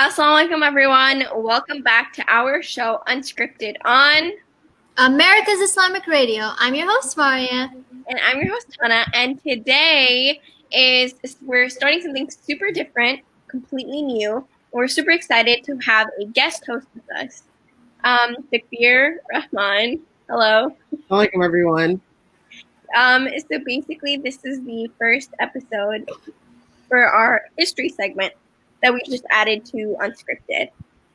Assalamualaikum everyone. Welcome back to our show Unscripted on America's Islamic Radio. I'm your host, Maria. And I'm your host Hanaa, and today we're starting something super different, completely new. We're super excited to have a guest host with us. Takbir Rahman. Hello. Assalamualaikum everyone. So basically this is the first episode for our history segment that we just added to Unscripted.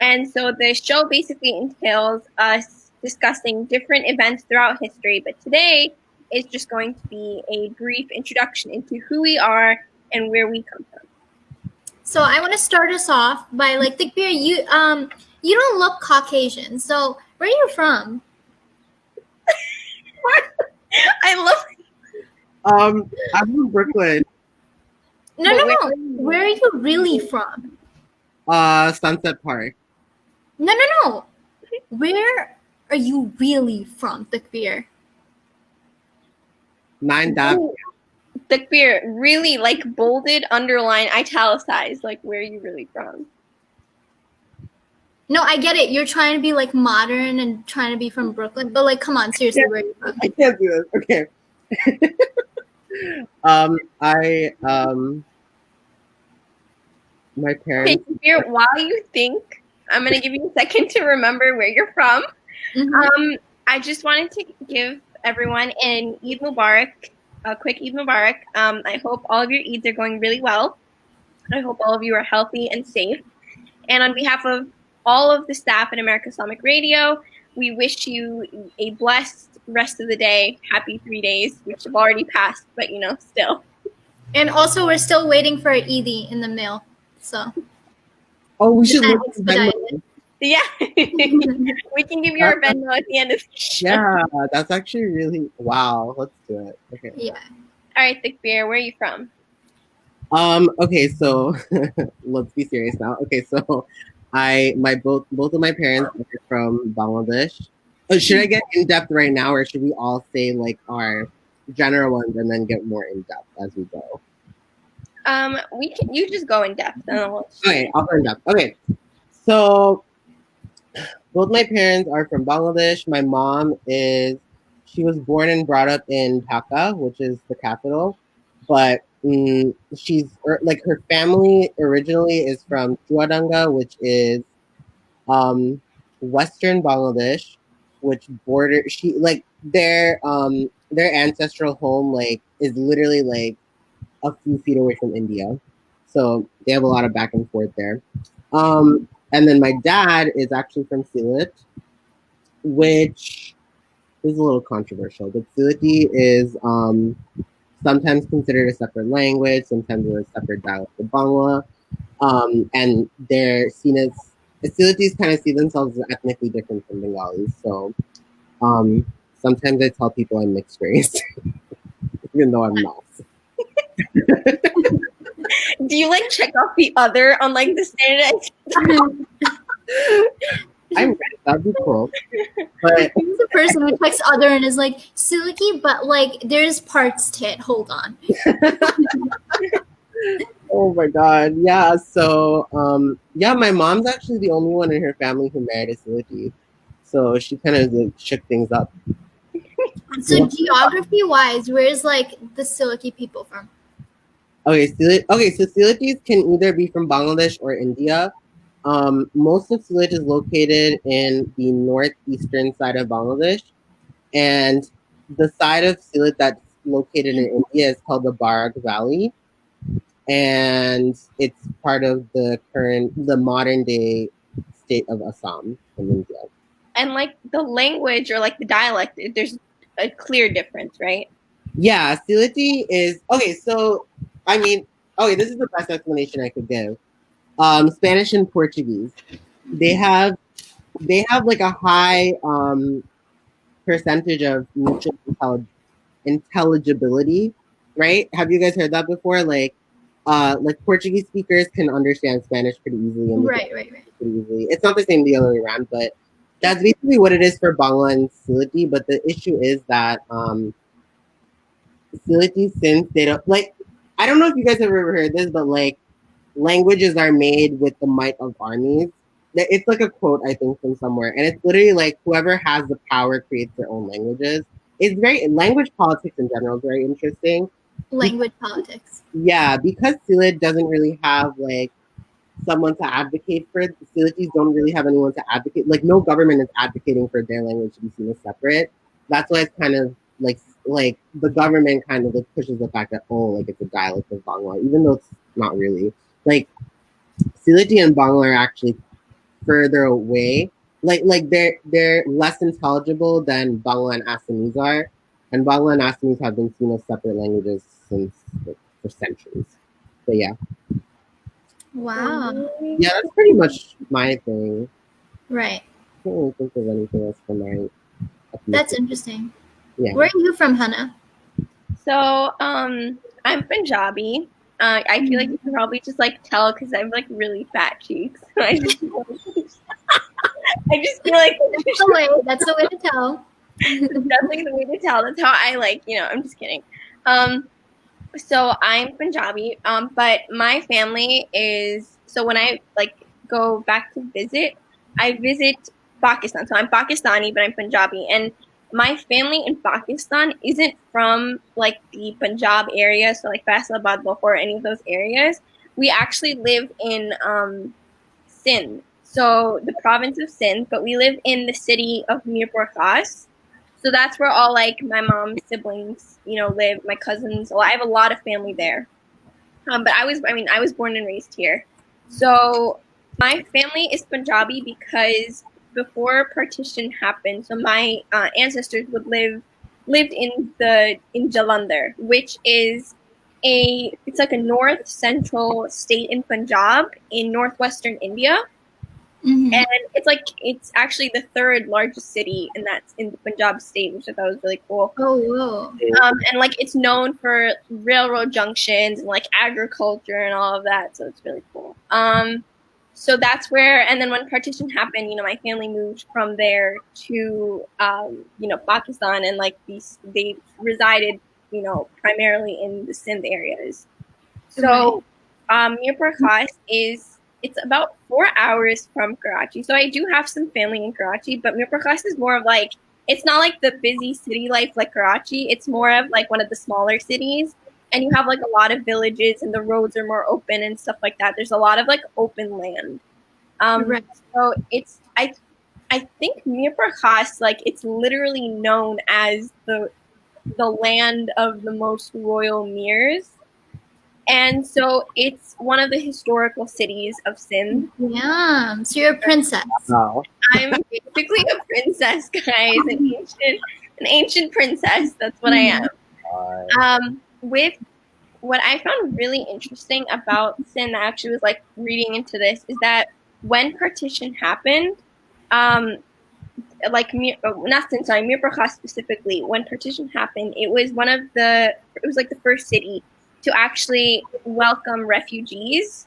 And so the show basically entails us discussing different events throughout history, but today is just going to be a brief introduction into who we are and where we come from. So I want to start us off by Takbir, you don't look Caucasian. So where are you from? I love I'm from Brooklyn. No. Where are you really from? Sunset Park. No. Where are you really from, Takbir? 9th Avenue. Takbir, really bolded, underlined, italicized, where are you really from? No, I get it. You're trying to be modern and trying to be from Brooklyn, but come on, seriously, where are you from? I can't do this. Okay. My parents. Okay, Takbir, while you think, I'm gonna give you a second to remember where you're from. Mm-hmm. I just wanted to give everyone an Eid Mubarak, a quick Eid Mubarak. I hope all of your Eids are going really well. I hope all of you are healthy and safe. And on behalf of all of the staff at America Islamic Radio, we wish you a blessed rest of the day. Happy 3 days, which have already passed, but still. And also, we're still waiting for Eid in the mail. So. Oh, we should look expedite it. Yeah, we can give you our Venmo at the end of the show. Yeah, that's actually really wow. Let's do it. Okay. Yeah. All right, Takbir, where are you from? Okay, so let's be serious now. Okay, so both of my parents are from Bangladesh. Should I get in depth right now, or should we all say our general ones and then get more in depth as we go? You just go in depth. Okay, I'll go in depth. Okay, so both my parents are from Bangladesh. My mom she was born and brought up in Dhaka, which is the capital, but she's her family originally is from Chuadanga, which is western Bangladesh, which their ancestral home is literally a few feet away from India. So they have a lot of back and forth there. And then my dad is actually from Sylhet, which is a little controversial. But Sylheti is sometimes considered a separate language, sometimes a separate dialect of Bangla. And they're seen as Sylhetis kind of see themselves as ethnically different from Bengalis. So sometimes I tell people I'm mixed race, even though I'm not. Do you check off the other on the standardized? I'm ready. That'd be cool. But he's the person who checks other and is silky, but there's parts to it. Hold on. Oh my god, yeah. So my mom's actually the only one in her family who married a Sylheti. So she kind of shook things up. So geography-wise, where's the Sylheti people from? Okay, so Sylhetis can either be from Bangladesh or India. Most of Sylhet is located in the northeastern side of Bangladesh, and the side of Sylhet that's located in India is called the Barak Valley, and it's part of the modern day state of Assam in India. And the language or the dialect, there's a clear difference, right? Yeah, Sylheti is okay. So this is the best explanation I could give. Spanish and Portuguese, they have a high percentage of mutual intelligibility, right? Have you guys heard that before? Portuguese speakers can understand Spanish pretty easily. And right. Pretty easily. It's not the same the other way around, but that's basically what it is for Bangla and Sylheti. But the issue is that Sylheti, since they don't I don't know if you guys have ever heard this, but languages are made with the might of armies. It's like a quote, I think, from somewhere. And it's literally like whoever has the power creates their own languages. It's very, language politics in general is very interesting. Language politics. Yeah, because Sylhet doesn't really have like someone to advocate for it. The Sylhetis don't really have anyone to advocate. Like no government is advocating for their language to be seen as separate. That's why it's kind of like the government kind of like pushes the fact that like it's a dialect of Bangla, even though it's not really. Like Sylheti and Bangla are actually further away. Like they're less intelligible than Bangla and Assamese are, and Bangla and Assamese have been seen as separate languages since like, for centuries. But yeah. Wow. Yeah, that's pretty much my thing. Right. I can't really think of anything else for my. That's interesting. Yeah. Where are you from, Hanaa? So, I'm Punjabi. I feel like you can probably just like tell because I have like really fat cheeks. I just feel like That's the way to tell. that's definitely the way to tell. That's how I like. I'm just kidding. So I'm Punjabi. But my family is when I like go back to visit, I visit Pakistan. So I'm Pakistani, but I'm Punjabi, and my family in Pakistan isn't from like the Punjab area, so like Faisalabad, Lahore, any of those areas. We actually live in Sindh, so the province of Sindh, but we live in the city of Mirpur Khas. So that's where all like my mom's siblings, live. My cousins. Well, I have a lot of family there. But I was born and raised here. So my family is Punjabi because before partition happened, so my ancestors lived in Jalandhar, which is it's like a north central state in Punjab in northwestern India. Mm-hmm. And it's actually the third largest city, and that's in the Punjab state, which I thought was really cool. Oh, whoa. And like it's known for railroad junctions and like agriculture and all of that, so it's really cool. So that's where, and then when partition happened, my family moved from there to Pakistan, and like they resided, primarily in the Sindh areas. So Mirpur Khas it's about 4 hours from Karachi. So I do have some family in Karachi, but Mirpur Khas is more of like, it's not like the busy city life like Karachi. It's more of like one of the smaller cities. And you have like a lot of villages and the roads are more open and stuff like that. There's a lot of like open land. So I think Mirpur Khas, like it's literally known as the land of the most royal mirs. And so it's one of the historical cities of Sindh. Yeah, so you're a princess. Wow. I'm basically a princess, guys, an ancient princess. That's what I am. With what I found really interesting about Sindh, I actually was like reading into this, is that when partition happened, Mirpur Khas specifically, when partition happened, it was like the first city to actually welcome refugees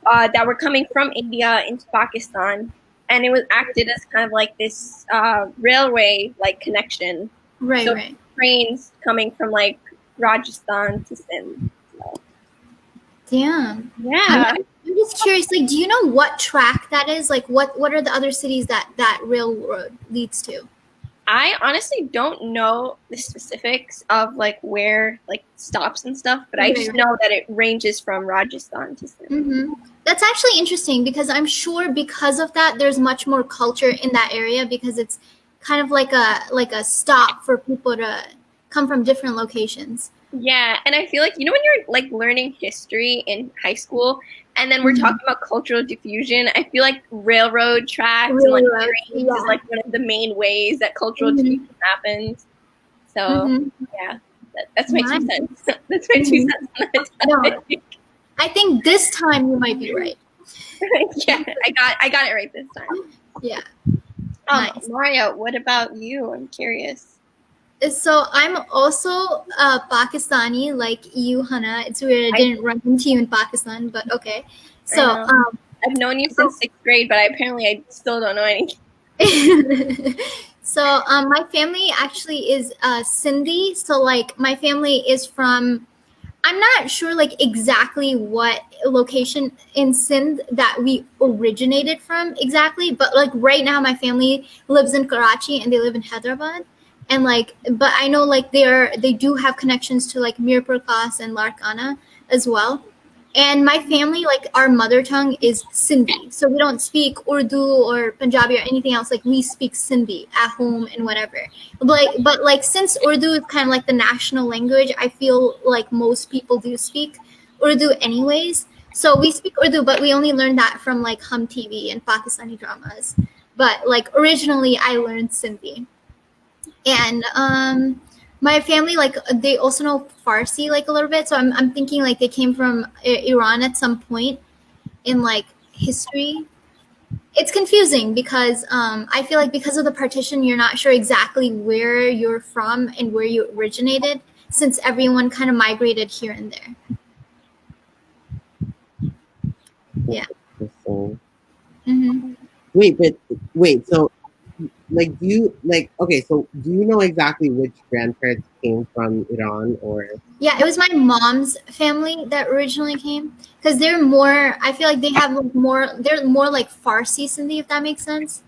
that were coming from India into Pakistan, and it was acted as kind of like this railway like connection. Right. Trains coming from like Rajasthan to Sindh. So. Damn. Yeah. I'm just curious, like, do you know what track that is? Like, what are the other cities that railroad leads to? I honestly don't know the specifics of like where like stops and stuff, but I just know that it ranges from Rajasthan to Sindh. Mm-hmm. That's actually interesting because I'm sure because of that, there's much more culture in that area because it's kind of like a stop for people to come from different locations. Yeah, and I feel like when you're like learning history in high school, and then we're talking about cultural diffusion, I feel like railroad tracks and like trains is like one of the main ways that cultural diffusion happens. So yeah, that's my 2 cents. That's my 2 cents on that topic. I think this time you might be right. Yeah, I got it right this time. Yeah. Nice. Mario, what about you? I'm curious. So I'm also Pakistani, like you, Hanaa. It's weird I didn't run into you in Pakistan, but okay. So I've known you since 6th grade, but I still don't know anything. So my family actually is Sindhi. So like my family is from I'm not sure like exactly what location in Sindh that we originated from exactly, but like right now my family lives in Karachi and they live in Hyderabad. And like but I know like they do have connections to like Mirpur Khas and Larkana as well. And my family, like our mother tongue is Sindhi. So we don't speak Urdu or Punjabi or anything else. Like we speak Sindhi at home and whatever. But since Urdu is kind of like the national language, I feel like most people do speak Urdu anyways. So we speak Urdu, but we only learned that from like Hum TV and Pakistani dramas. But like originally I learned Sindhi. And my family like they also know Farsi like a little bit, so I'm thinking like they came from Iran at some point in like history. It's confusing because I feel like because of the partition you're not sure exactly where you're from and where you originated, since everyone kind of migrated here and there. Yeah. Mm-hmm. Wait, so like do you like okay, so do you know exactly which grandparents came from Iran or Yeah, it was my mom's family that originally came because they're more. I feel like they have like more. They're more like Farsi Sindhi, if that makes sense.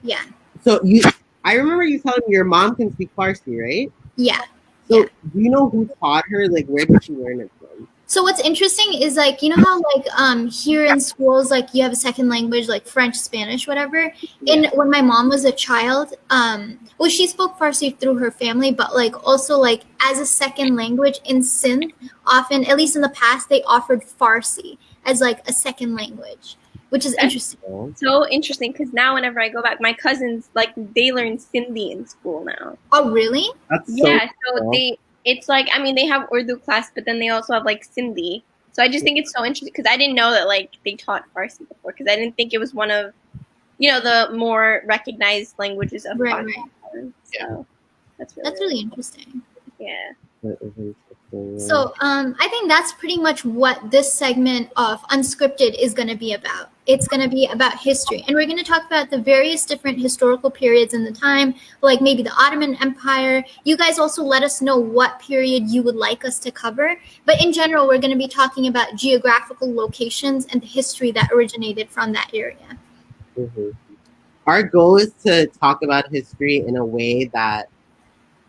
Yeah. so you I remember you telling me your mom can speak Farsi, right? Yeah. So Yeah. do you know who taught her? Like where did she learn it from? So what's interesting is like you know how like here in schools like you have a second language like French, Spanish, whatever. And when my mom was a child, well she spoke Farsi through her family, but like also like as a second language in Sindh, often at least in the past they offered Farsi as like a second language, which is interesting. So interesting because now whenever I go back, my cousins like they learn Sindhi in school now. Oh really? That's Yeah, so cool. it's like I mean they have Urdu class, but then they also have like Sindhi. So I just think it's so interesting because I didn't know that like they taught Farsi before because I didn't think it was one of the more recognized languages of Right, Pakistan. right. So that's really interesting. Yeah. So I think that's pretty much what this segment of Unscripted is going to be about. It's going to be about history. And we're going to talk about the various different historical periods in the time, like maybe the Ottoman Empire. You guys also let us know what period you would like us to cover. But in general, we're going to be talking about geographical locations and the history that originated from that area. Mm-hmm. Our goal is to talk about history in a way that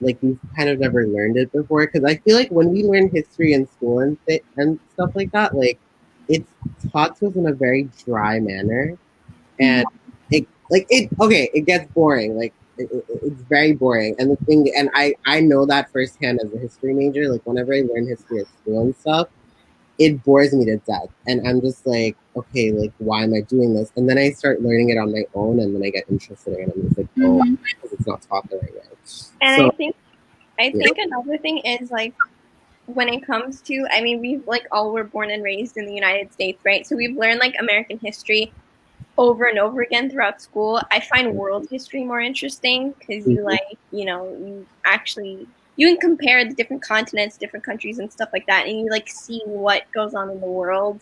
like we've kind of never learned it before, because I feel like when we learn history in school and stuff like that, like it's taught to us in a very dry manner, and it gets boring. Like it's very boring, and the thing, and I know that firsthand as a history major. Like whenever I learn history at school and stuff, it bores me to death, and I'm just like, okay, like why am I doing this? And then I start learning it on my own, and then I get interested in it, and I'm just like, oh, because it's not taught the right way. And So, I think another thing is like when it comes to I mean we've like all were born and raised in the United States, right? So we've learned like American history over and over again throughout school. I find world history more interesting because you like you actually you can compare the different continents, different countries, and stuff like that, and you like see what goes on in the world.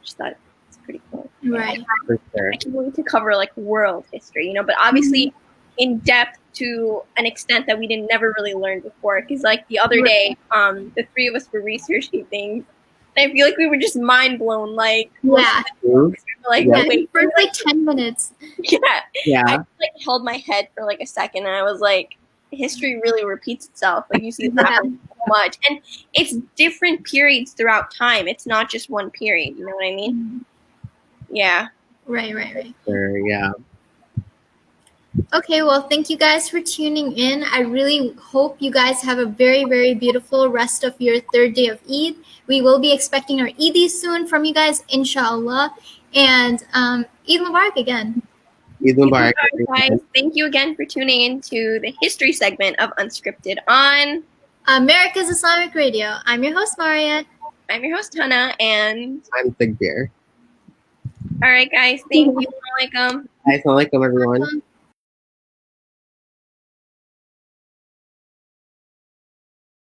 Just thought it's pretty cool. Right. for sure. I can't wait to cover like world history, but obviously in depth to an extent that we didn't never really learn before. Because like the other day, the three of us were researching things. And I feel like we were just mind blown. Like like wait for like 10 minutes. Yeah. I like held my head for like a second, and I was like, history really repeats itself. Like you see it happen so much, and it's different periods throughout time. It's not just one period. You know what I mean? Yeah. Right. Sure, yeah. Okay, well, thank you guys for tuning in. I really hope you guys have a very, very beautiful rest of your third day of Eid. We will be expecting our Eidis soon from you guys, inshallah. And Eid Mubarak again. Eid Mubarak. Guys, thank you again for tuning in to the history segment of Unscripted on America's Islamic Radio. I'm your host, Maria. I'm your host, Hanaa, and I'm Takbir. All right, guys. Thank you. Assalamualaikum. Assalamualaikum, everyone.